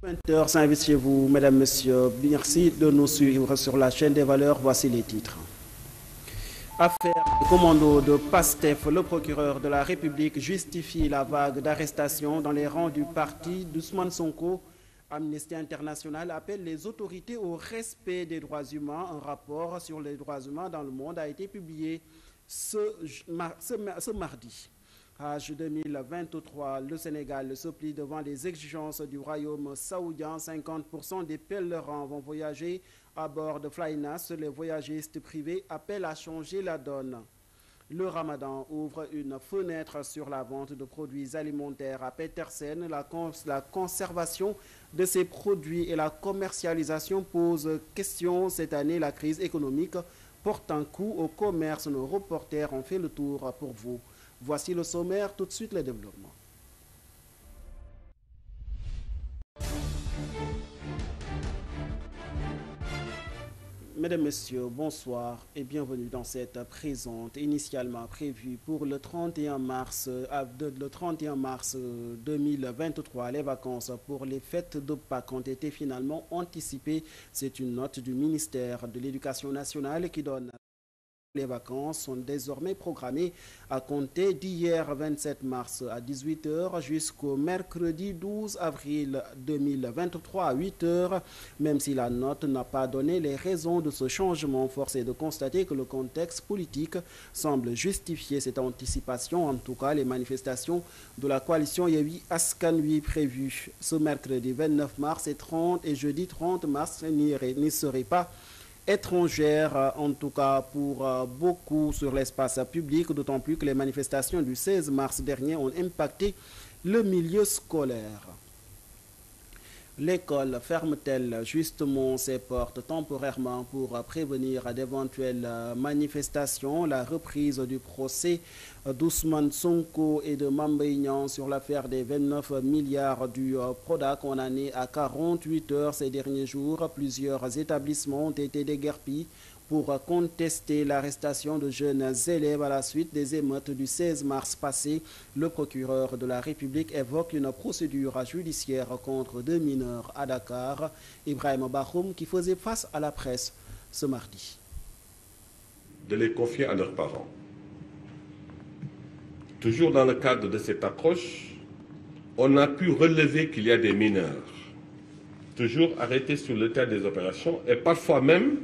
20h, s'invite chez vous, mesdames, messieurs. Merci de nous suivre sur la chaîne des valeurs. Voici les titres. Affaire de commando de PASTEF, le procureur de la République justifie la vague d'arrestations dans les rangs du parti d'Ousmane Sonko. Amnesty International appelle les autorités au respect des droits humains. Un rapport sur les droits humains dans le monde a été publié ce mardi. Hajj 2023, le Sénégal se plie devant les exigences du royaume saoudien. 50% des pèlerins vont voyager à bord de Flynas. Les voyagistes privés appellent à changer la donne. Le Ramadan ouvre une fenêtre sur la vente de produits alimentaires à Petersen. La conservation de ces produits et la commercialisation posent question cette année. La crise économique porte un coup au commerce. Nos reporters ont fait le tour pour vous. Voici le sommaire, tout de suite les développements. Mesdames, Messieurs, bonsoir et bienvenue dans cette présente initialement prévue pour le 31 mars 2023. Les vacances pour les fêtes de Pâques ont été finalement anticipées. C'est une note du ministère de l'Éducation nationale qui donne. Les vacances sont désormais programmées à compter d'hier 27 mars à 18h jusqu'au mercredi 12 avril 2023 à 8h. Même si la note n'a pas donné les raisons de ce changement, force est de constater que le contexte politique semble justifier cette anticipation. En tout cas, les manifestations de la coalition Yewwi Askan Wi prévues ce mercredi 29 mars et jeudi 30 mars n'y seraient pas étrangère, en tout cas pour beaucoup sur l'espace public, d'autant plus que les manifestations du 16 mars dernier ont impacté le milieu scolaire. L'école ferme-t-elle justement ses portes temporairement pour prévenir d'éventuelles manifestations? La reprise du procès d'Ousmane Sonko et de Mame Mbaye Niang sur l'affaire des 29 milliards du Prodac. On en est à 48 heures ces derniers jours. Plusieurs établissements ont été déguerpis pour contester l'arrestation de jeunes élèves à la suite des émeutes du 16 mars passé. Le procureur de la République évoque une procédure judiciaire contre 2 mineurs à Dakar. Ibrahim Bakhoum qui faisait face à la presse ce mardi. De les confier à leurs parents. Toujours dans le cadre de cette approche, on a pu relever qu'il y a des mineurs, toujours arrêtés sur le terrain des opérations et parfois même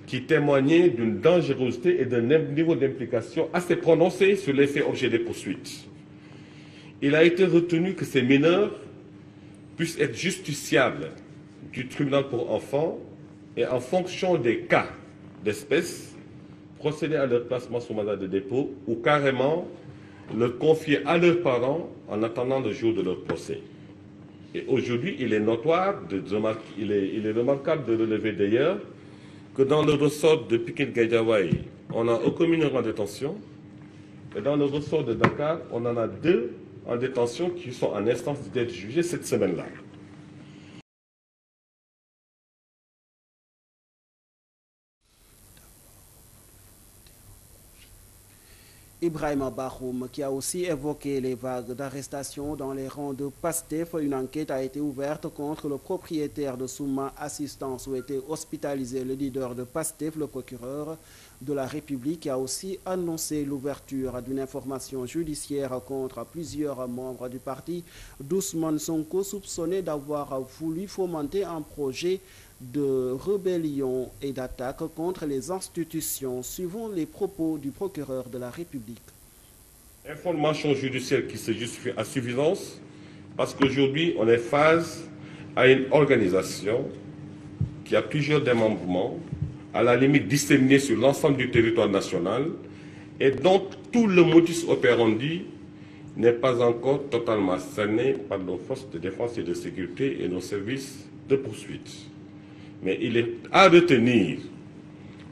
qui témoignaient d'une dangerosité et d'un niveau d'implication assez prononcé sur les faits objets des poursuites. Il a été retenu que ces mineurs puissent être justiciables du tribunal pour enfants et en fonction des cas d'espèce, procéder à leur placement sous mandat de dépôt ou carrément le confier à leurs parents en attendant le jour de leur procès. Et aujourd'hui, il est remarquable de relever d'ailleurs que dans le ressort de Pikine-Guédiawaye, on a aucun mineur en détention. Et dans le ressort de Dakar, on en a 2 en détention qui sont en instance d'être jugés cette semaine-là. Ibrahim Bakhoum qui a aussi évoqué les vagues d'arrestations dans les rangs de PASTEF. Une enquête a été ouverte contre le propriétaire de Souma Assistance où était hospitalisé le leader de PASTEF, le procureur de la République, qui a aussi annoncé l'ouverture d'une information judiciaire contre plusieurs membres du parti d'Ousmane Sonko soupçonnés d'avoir voulu fomenter un projet de rébellion et d'attaque contre les institutions, suivant les propos du procureur de la République. Information judiciaire qui se justifie à suffisance parce qu'aujourd'hui on est face à une organisation qui a plusieurs démembrements, à la limite disséminés sur l'ensemble du territoire national et dont tout le modus operandi n'est pas encore totalement cerné par nos forces de défense et de sécurité et nos services de poursuite. Mais il est à retenir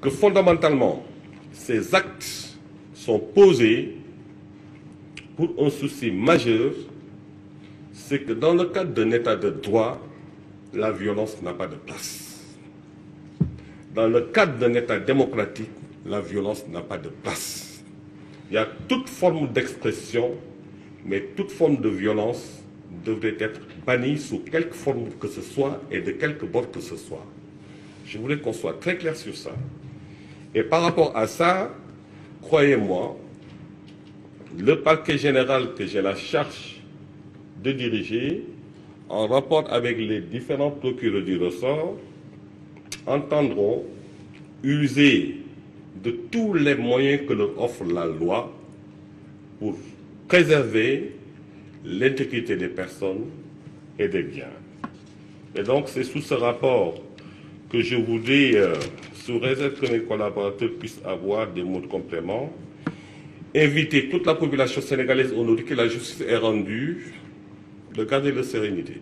que fondamentalement, ces actes sont posés pour un souci majeur, c'est que dans le cadre d'un état de droit, la violence n'a pas de place. Dans le cadre d'un état démocratique, la violence n'a pas de place. Il y a toute forme d'expression, mais toute forme de violence devrait être banni sous quelque forme que ce soit et de quelque bord que ce soit. Je voulais qu'on soit très clair sur ça. Et par rapport à ça, croyez-moi, le parquet général que j'ai la charge de diriger, en rapport avec les différents procureurs du ressort, entendront user de tous les moyens que leur offre la loi pour préserver l'intégrité des personnes et des biens. Et donc, c'est sous ce rapport que je voudrais, sous réserve que mes collaborateurs puissent avoir des mots de complément, inviter toute la population sénégalaise au nom que la justice est rendue, de garder leur sérénité.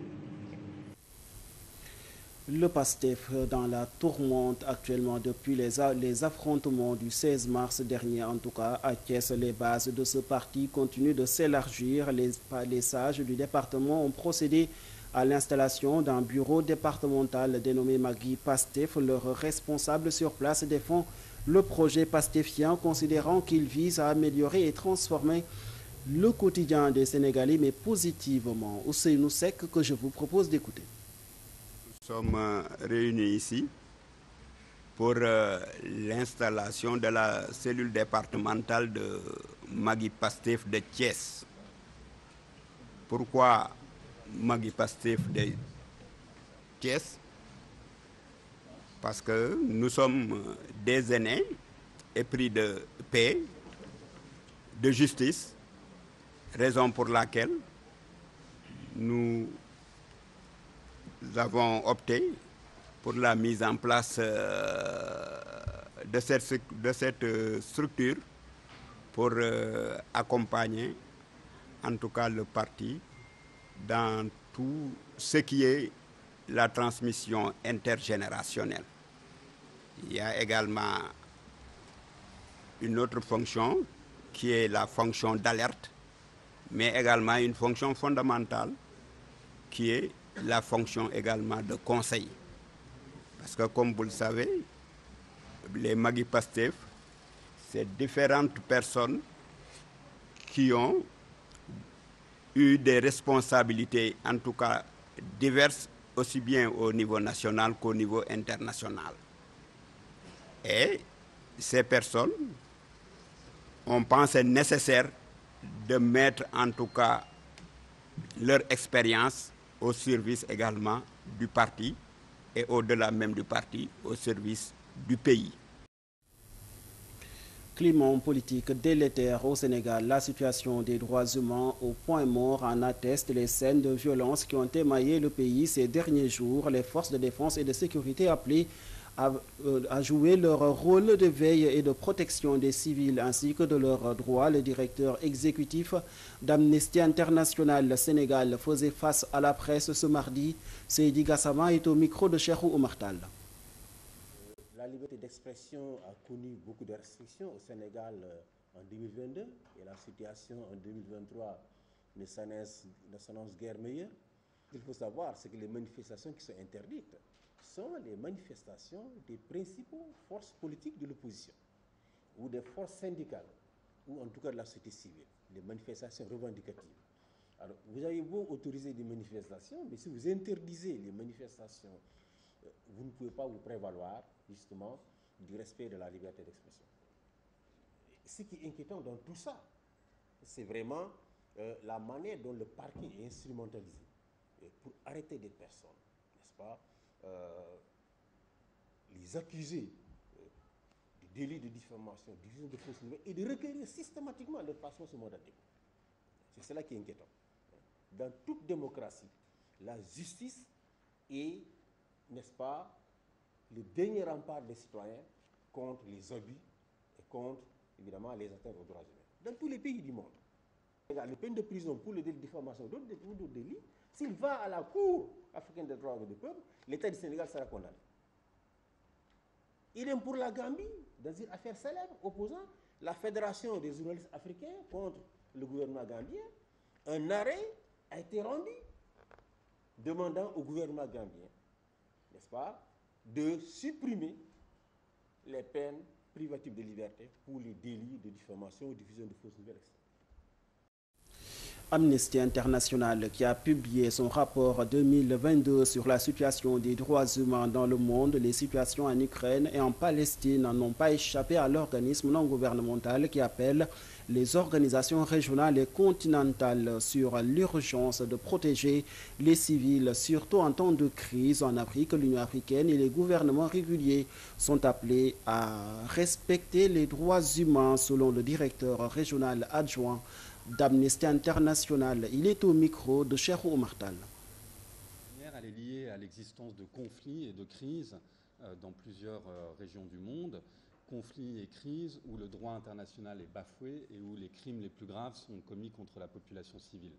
Le PASTEF dans la tourmente actuellement depuis les affrontements du 16 mars dernier, en tout cas à Thiès. Les bases de ce parti continuent de s'élargir. Les sages du département ont procédé à l'installation d'un bureau départemental dénommé Magui PASTEF. Leur responsable sur place défend le projet pastéfien, considérant qu'il vise à améliorer et transformer le quotidien des Sénégalais, mais positivement. Ousseynou Seck, que je vous propose d'écouter. Nous sommes réunis ici pour l'installation de la cellule départementale de Magui Pastef de Thiès. Pourquoi Magui Pastef de Thiès? Parce que nous sommes des aînés épris de paix, de justice, raison pour laquelle nous avons opté pour la mise en place de cette structure pour accompagner en tout cas le parti dans tout ce qui est la transmission intergénérationnelle. Il y a également une autre fonction qui est la fonction d'alerte, mais également une fonction fondamentale qui est la fonction également de conseil. Parce que comme vous le savez, les Magui Pastef, c'est différentes personnes qui ont eu des responsabilités, en tout cas diverses, aussi bien au niveau national qu'au niveau international. Et ces personnes ont pensé nécessaire de mettre en tout cas leur expérience au service également du parti et au-delà même du parti, au service du pays. Climat politique délétère au Sénégal. La situation des droits humains au point mort en attestent les scènes de violence qui ont émaillé le pays ces derniers jours. Les forces de défense et de sécurité appelées à jouer leur rôle de veille et de protection des civils ainsi que de leurs droits. Le directeur exécutif d'Amnesty International Sénégal faisait face à la presse ce mardi. Seydi Gassama est au micro de Cheikhou Oumar Tall. La liberté d'expression a connu beaucoup de restrictions au Sénégal en 2022 et la situation en 2023 ne s'annonce guère meilleure. Ce qu'il faut savoir, c'est que les manifestations qui sont interdites sont les manifestations des principaux forces politiques de l'opposition ou des forces syndicales ou en tout cas de la société civile, les manifestations revendicatives. Alors, vous avez beau autoriser des manifestations, mais si vous interdisez les manifestations, vous ne pouvez pas vous prévaloir justement du respect de la liberté d'expression. Ce qui est inquiétant dans tout ça, c'est vraiment la manière dont le parquet est instrumentalisé pour arrêter des personnes, n'est-ce pas, les accuser du délit de diffamation, diffusion de fausses nouvelles et de requérir systématiquement leur passeport sur mandat de dépôt. C'est cela qui est inquiétant. Dans toute démocratie, la justice est, n'est-ce pas, le dernier rempart des citoyens contre les abus et contre, évidemment, les atteintes aux droits humains. Dans tous les pays du monde. Les peines de prison pour le délit de diffamation ou d'autres délits, s'il va à la Cour africaine des droits du peuple, l'État du Sénégal sera condamné. Idem pour la Gambie, dans une affaire célèbre opposant la Fédération des journalistes africains contre le gouvernement gambien. Un arrêt a été rendu demandant au gouvernement gambien, n'est-ce pas, de supprimer les peines privatives de liberté pour les délits de diffamation ou diffusion de fausses nouvelles, etc. Amnesty International, qui a publié son rapport 2022 sur la situation des droits humains dans le monde, les situations en Ukraine et en Palestine n'ont pas échappé à l'organisme non gouvernemental qui appelle les organisations régionales et continentales sur l'urgence de protéger les civils, surtout en temps de crise en Afrique. L'Union africaine et les gouvernements réguliers sont appelés à respecter les droits humains, selon le directeur régional adjoint d'Amnesty International. Il est au micro de Cheikh Oumar Tall. Elle est liée à l'existence de conflits et de crises dans plusieurs régions du monde. Conflits et crises où le droit international est bafoué et où les crimes les plus graves sont commis contre la population civile.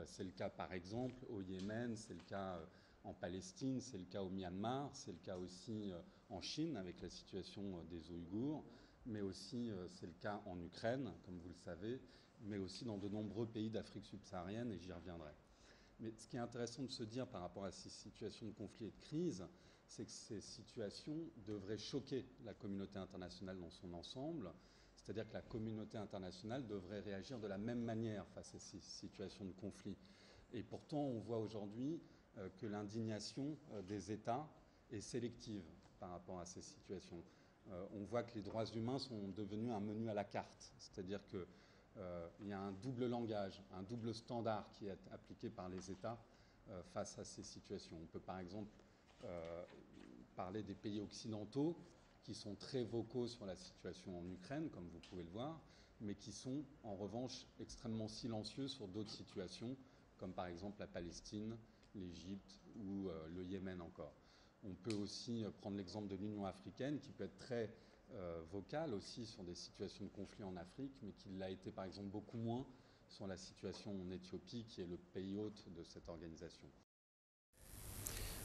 C'est le cas par exemple au Yémen, c'est le cas en Palestine, c'est le cas au Myanmar, c'est le cas aussi en Chine avec la situation des Ouïghours, mais aussi c'est le cas en Ukraine, comme vous le savez, mais aussi dans de nombreux pays d'Afrique subsaharienne, et j'y reviendrai. Mais ce qui est intéressant de se dire par rapport à ces situations de conflit et de crise, c'est que ces situations devraient choquer la communauté internationale dans son ensemble, c'est-à-dire que la communauté internationale devrait réagir de la même manière face à ces situations de conflit. Et pourtant, on voit aujourd'hui que l'indignation des États est sélective par rapport à ces situations. On voit que les droits humains sont devenus un menu à la carte, c'est-à-dire qu'il y a un double langage, un double standard qui est appliqué par les États face à ces situations. On peut par exemple parler des pays occidentaux qui sont très vocaux sur la situation en Ukraine, comme vous pouvez le voir, mais qui sont en revanche extrêmement silencieux sur d'autres situations, comme par exemple la Palestine, l'Égypte ou le Yémen encore. On peut aussi prendre l'exemple de l'Union africaine, qui peut être très vocale aussi sur des situations de conflit en Afrique, mais qui l'a été par exemple beaucoup moins sur la situation en Éthiopie, qui est le pays hôte de cette organisation.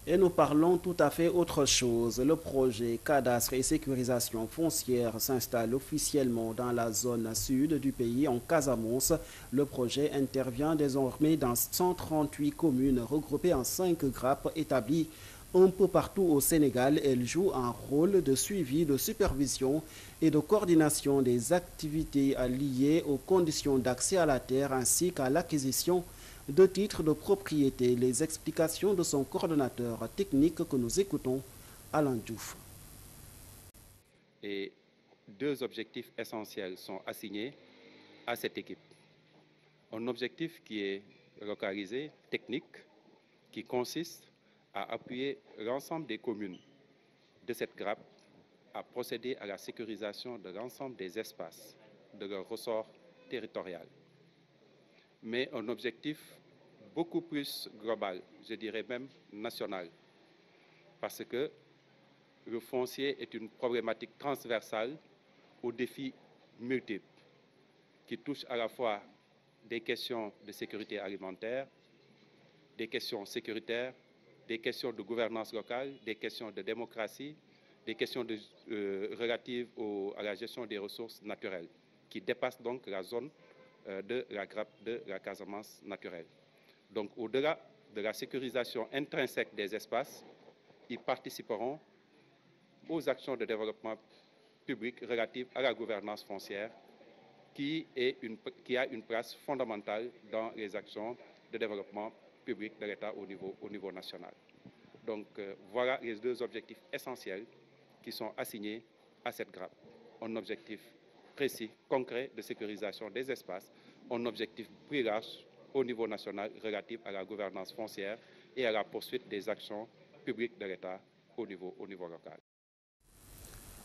Et nous parlons tout à fait autre chose. Le projet Cadastre et sécurisation foncière s'installe officiellement dans la zone sud du pays, en Casamance. Le projet intervient désormais dans 138 communes regroupées en 5 grappes établies un peu partout au Sénégal. Elle joue un rôle de suivi, de supervision et de coordination des activités liées aux conditions d'accès à la terre ainsi qu'à l'acquisition de titres de propriété. Les explications de son coordonnateur technique que nous écoutons, Alain Diouf. Et 2 objectifs essentiels sont assignés à cette équipe. Un objectif qui est localisé, technique, qui consiste à appuyer l'ensemble des communes de cette grappe à procéder à la sécurisation de l'ensemble des espaces de leur ressort territorial. Mais un objectif beaucoup plus global, je dirais même national, parce que le foncier est une problématique transversale aux défis multiples qui touchent à la fois des questions de sécurité alimentaire, des questions sécuritaires, des questions de gouvernance locale, des questions de démocratie, des questions relatives à la gestion des ressources naturelles, qui dépassent donc la zone de la grappe de la Casamance naturelle. Donc, au-delà de la sécurisation intrinsèque des espaces, ils participeront aux actions de développement public relatives à la gouvernance foncière, qui a une place fondamentale dans les actions de développement public de l'État au niveau national. Donc, voilà les 2 objectifs essentiels qui sont assignés à cette grappe. Un objectif précis, concret de sécurisation des espaces, un objectif plus large au niveau national relatif à la gouvernance foncière et à la poursuite des actions publiques de l'État au niveau local.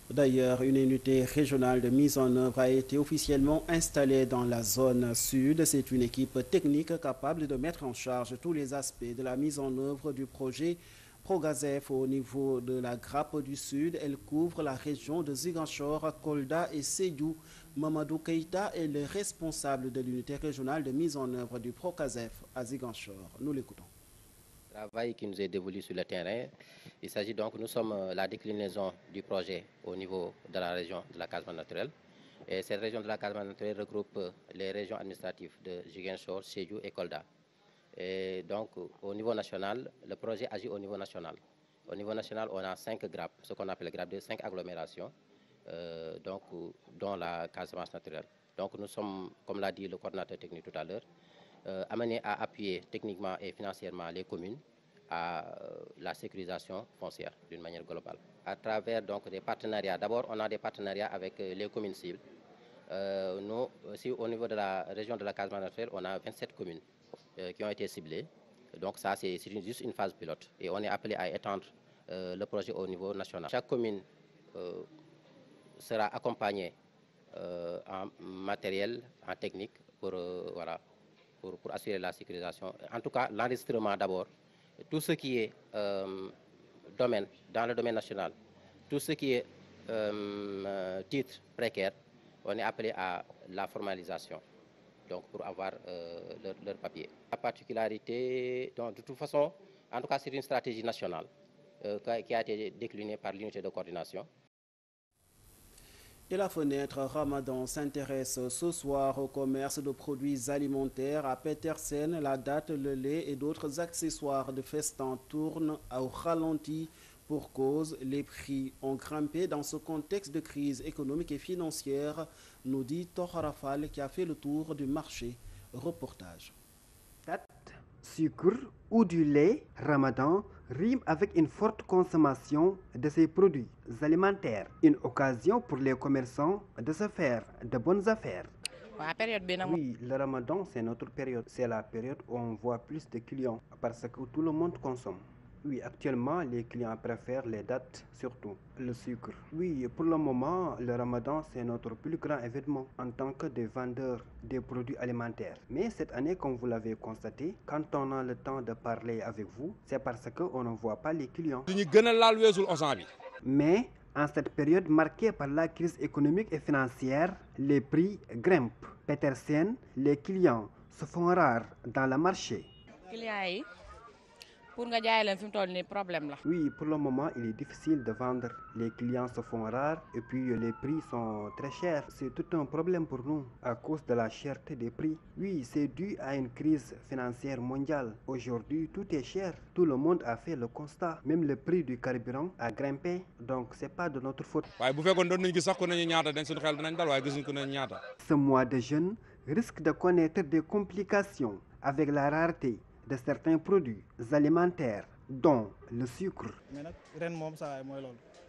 D'ailleurs, une unité régionale de mise en œuvre a été officiellement installée dans la zone sud. C'est une équipe technique capable de mettre en charge tous les aspects de la mise en œuvre du projet Progazef au niveau de la grappe du Sud. Elle couvre la région de Ziguinchor, Kolda et Sédhiou. Mamadou Keïta est le responsable de l'unité régionale de mise en œuvre du Progazef à Ziguinchor. Nous l'écoutons. Travail qui nous est dévolu sur le terrain. Il s'agit donc, nous sommes la déclinaison du projet au niveau de la région de la Casamance naturelle. Et cette région de la Casamance naturelle regroupe les régions administratives de Ziguinchor, Sédhiou et Kolda. Et donc, au niveau national, le projet agit au niveau national. Au niveau national, on a 5 grappes, ce qu'on appelle grappes de 5 agglomérations, dont la Casamance naturelle. Donc, nous sommes, comme l'a dit le coordinateur technique tout à l'heure, amené à appuyer techniquement et financièrement les communes à la sécurisation foncière d'une manière globale. À travers donc des partenariats, d'abord on a des partenariats avec les communes cibles. Nous aussi au niveau de la région de la Casamance naturelle, on a 27 communes qui ont été ciblées. Donc ça c'est juste une phase pilote et on est appelé à étendre le projet au niveau national. Chaque commune sera accompagnée en matériel, en technique pour, voilà, pour assurer la sécurisation. En tout cas, l'enregistrement d'abord, tout ce qui est dans le domaine national, tout ce qui est titre précaire, on est appelé à la formalisation, donc pour avoir leur papier. La particularité, donc, de toute façon, en tout cas, c'est une stratégie nationale qui a été déclinée par l'unité de coordination. Et la fenêtre Ramadan s'intéresse ce soir au commerce de produits alimentaires à Petersen. La date, le lait et d'autres accessoires de festin tournent au ralenti. Pour cause, les prix ont grimpé dans ce contexte de crise économique et financière, nous dit Toharafal qui a fait le tour du marché. Reportage. Date, sucre ou du lait, Ramadan rime avec une forte consommation de ces produits alimentaires. Une occasion pour les commerçants de se faire de bonnes affaires. Oui, le Ramadan, c'est notre période. C'est la période où on voit plus de clients parce que tout le monde consomme. Oui, actuellement, les clients préfèrent les dates, surtout le sucre. Oui, pour le moment, le Ramadan, c'est notre plus grand événement en tant que des vendeurs des produits alimentaires. Mais cette année, comme vous l'avez constaté, quand on a le temps de parler avec vous, c'est parce qu'on ne voit pas les clients. Mais en cette période marquée par la crise économique et financière, les prix grimpent. Petersen, les clients se font rares dans le marché. Oui, pour le moment, il est difficile de vendre. Les clients se font rares et puis les prix sont très chers. C'est tout un problème pour nous à cause de la cherté des prix. Oui, c'est dû à une crise financière mondiale. Aujourd'hui, tout est cher. Tout le monde a fait le constat. Même le prix du carburant a grimpé. Donc, c'est pas de notre faute. Ce mois de jeûne risque de connaître des complications avec la rareté de certains produits alimentaires, dont le sucre.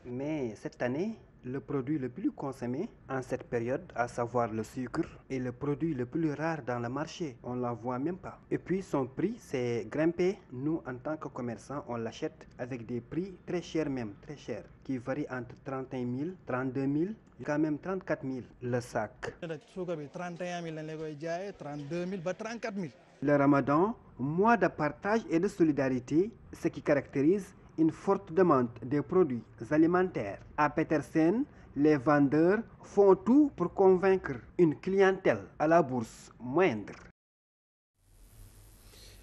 Mais cette année, le produit le plus consommé en cette période, à savoir le sucre, est le produit le plus rare dans le marché. On ne la voit même pas. Et puis son prix s'est grimpé. Nous, en tant que commerçants, on l'achète avec des prix très chers même, très chers, qui varient entre 31 000, 32 000, jusqu'à même 34 000 le sac. Le Ramadan, mois de partage et de solidarité, ce qui caractérise une forte demande des produits alimentaires. À Petersen, les vendeurs font tout pour convaincre une clientèle à la bourse moindre.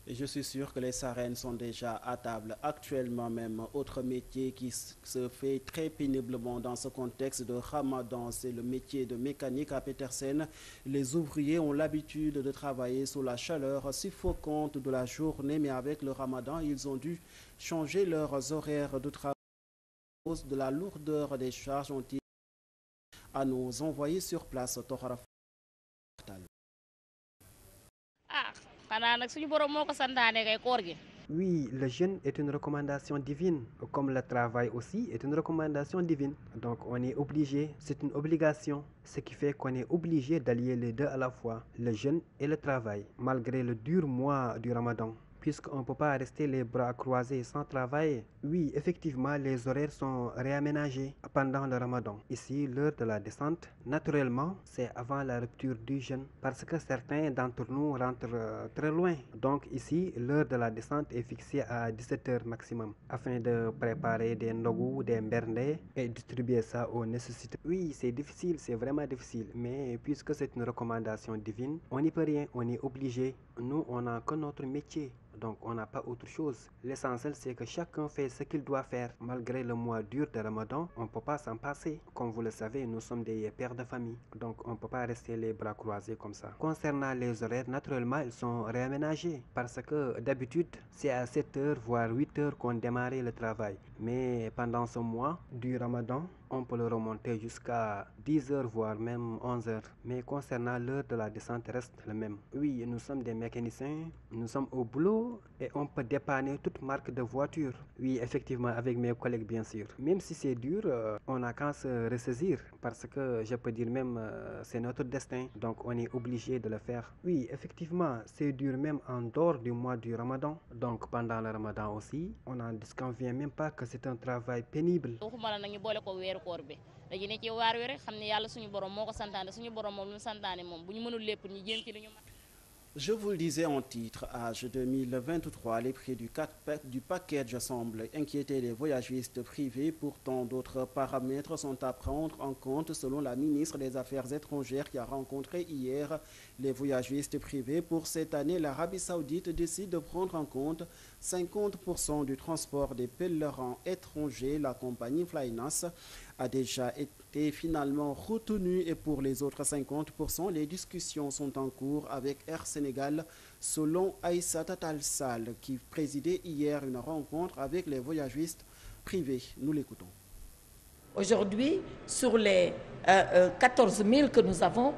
Et je suis sûr que les Sarènes sont déjà à table actuellement même. Autre métier qui se fait très péniblement dans ce contexte de Ramadan, c'est le métier de mécanique à Petersen. Les ouvriers ont l'habitude de travailler sous la chaleur suffocante de la journée, mais avec le Ramadan, ils ont dû changer leurs horaires de travail à cause de la lourdeur des charges ont été à nos envoyés sur place. Oui, le jeûne est une recommandation divine, comme le travail aussi est une recommandation divine. Donc on est obligé, c'est une obligation, ce qui fait qu'on est obligé d'allier les deux à la fois, le jeûne et le travail, malgré le dur mois du Ramadan. Puisqu'on ne peut pas rester les bras croisés sans travailler. Oui, effectivement, les horaires sont réaménagés pendant le Ramadan. Ici, l'heure de la descente, naturellement, c'est avant la rupture du jeûne, parce que certains d'entre nous rentrent très loin. Donc ici, l'heure de la descente est fixée à 17 h maximum, afin de préparer des ndogu, des mbernde et distribuer ça aux nécessités. Oui, c'est difficile, c'est vraiment difficile, mais puisque c'est une recommandation divine, on n'y peut rien, on est obligé. Nous, on n'a que notre métier. Donc on n'a pas autre chose. L'essentiel c'est que chacun fait ce qu'il doit faire. Malgré le mois dur de Ramadan, on ne peut pas s'en passer. Comme vous le savez, nous sommes des pères de famille. Donc on ne peut pas rester les bras croisés comme ça. Concernant les horaires, naturellement ils sont réaménagés. Parce que d'habitude c'est à 7 h voire 8 h qu'on démarrait le travail. Mais pendant ce mois du Ramadan, on peut le remonter jusqu'à 10 heures, voire même 11 heures. Mais concernant l'heure de la descente reste le même. Oui, nous sommes des mécaniciens, nous sommes au boulot et on peut dépanner toute marque de voiture. Oui, effectivement, avec mes collègues bien sûr. Même si c'est dur, on a qu'à se ressaisir parce que je peux dire même c'est notre destin. Donc on est obligé de le faire. Oui, effectivement, c'est dur même en dehors du mois du Ramadan. Donc pendant le Ramadan aussi, on n'en disconvient même pas que c'est un travail pénible. Je vous le disais en titre, âge 2023, les prix du package semblent inquiéter les voyagistes privés. Pourtant, d'autres paramètres sont à prendre en compte selon la ministre des Affaires étrangères qui a rencontré hier les voyagistes privés. Pour cette année, l'Arabie Saoudite décide de prendre en compte 50% du transport des pèlerins étrangers. La compagnie Flynas a déjà été finalement retenue et pour les autres 50%, les discussions sont en cours avec Air Sénégal selon Aïssata Talsal qui présidait hier une rencontre avec les voyagistes privés. Nous l'écoutons. Aujourd'hui, sur les 14 000 que nous avons,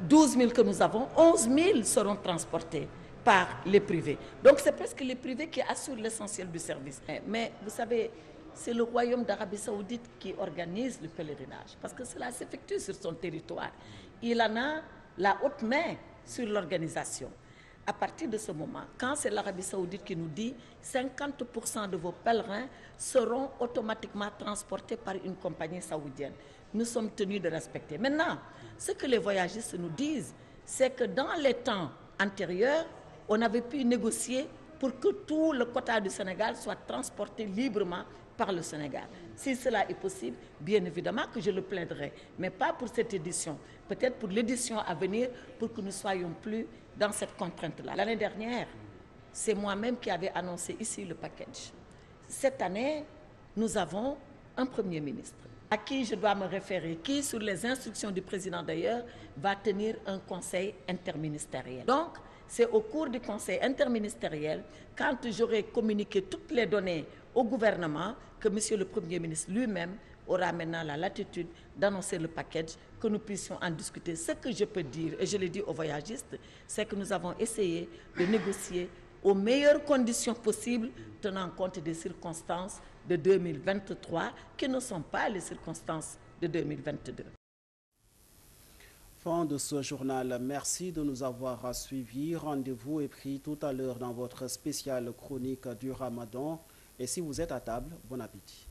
12 000 que nous avons, 11 000 seront transportés par les privés. Donc c'est presque les privés qui assurent l'essentiel du service. Mais vous savez, c'est le royaume d'Arabie Saoudite qui organise le pèlerinage parce que cela s'effectue sur son territoire. Il en a la haute main sur l'organisation. À partir de ce moment, quand c'est l'Arabie Saoudite qui nous dit 50% de vos pèlerins seront automatiquement transportés par une compagnie saoudienne, nous sommes tenus de respecter. Maintenant, ce que les voyagistes nous disent, c'est que dans les temps antérieurs, on avait pu négocier pour que tout le quota du Sénégal soit transporté librement par le Sénégal. Si cela est possible, bien évidemment que je le plaiderai, mais pas pour cette édition, peut-être pour l'édition à venir, pour que nous ne soyons plus dans cette contrainte-là. L'année dernière, c'est moi-même qui avais annoncé ici le package. Cette année, nous avons un Premier ministre à qui je dois me référer, qui, sur les instructions du président d'ailleurs, va tenir un conseil interministériel. Donc, c'est au cours du conseil interministériel, quand j'aurai communiqué toutes les données au gouvernement, que Monsieur le Premier ministre lui-même aura maintenant la latitude d'annoncer le package, que nous puissions en discuter. Ce que je peux dire, et je l'ai dit aux voyagistes, c'est que nous avons essayé de négocier aux meilleures conditions possibles, tenant compte des circonstances de 2023, qui ne sont pas les circonstances de 2022. Fin de ce journal. Merci de nous avoir suivis. Rendez-vous est pris tout à l'heure dans votre spéciale chronique du Ramadan. Et si vous êtes à table, bon appétit.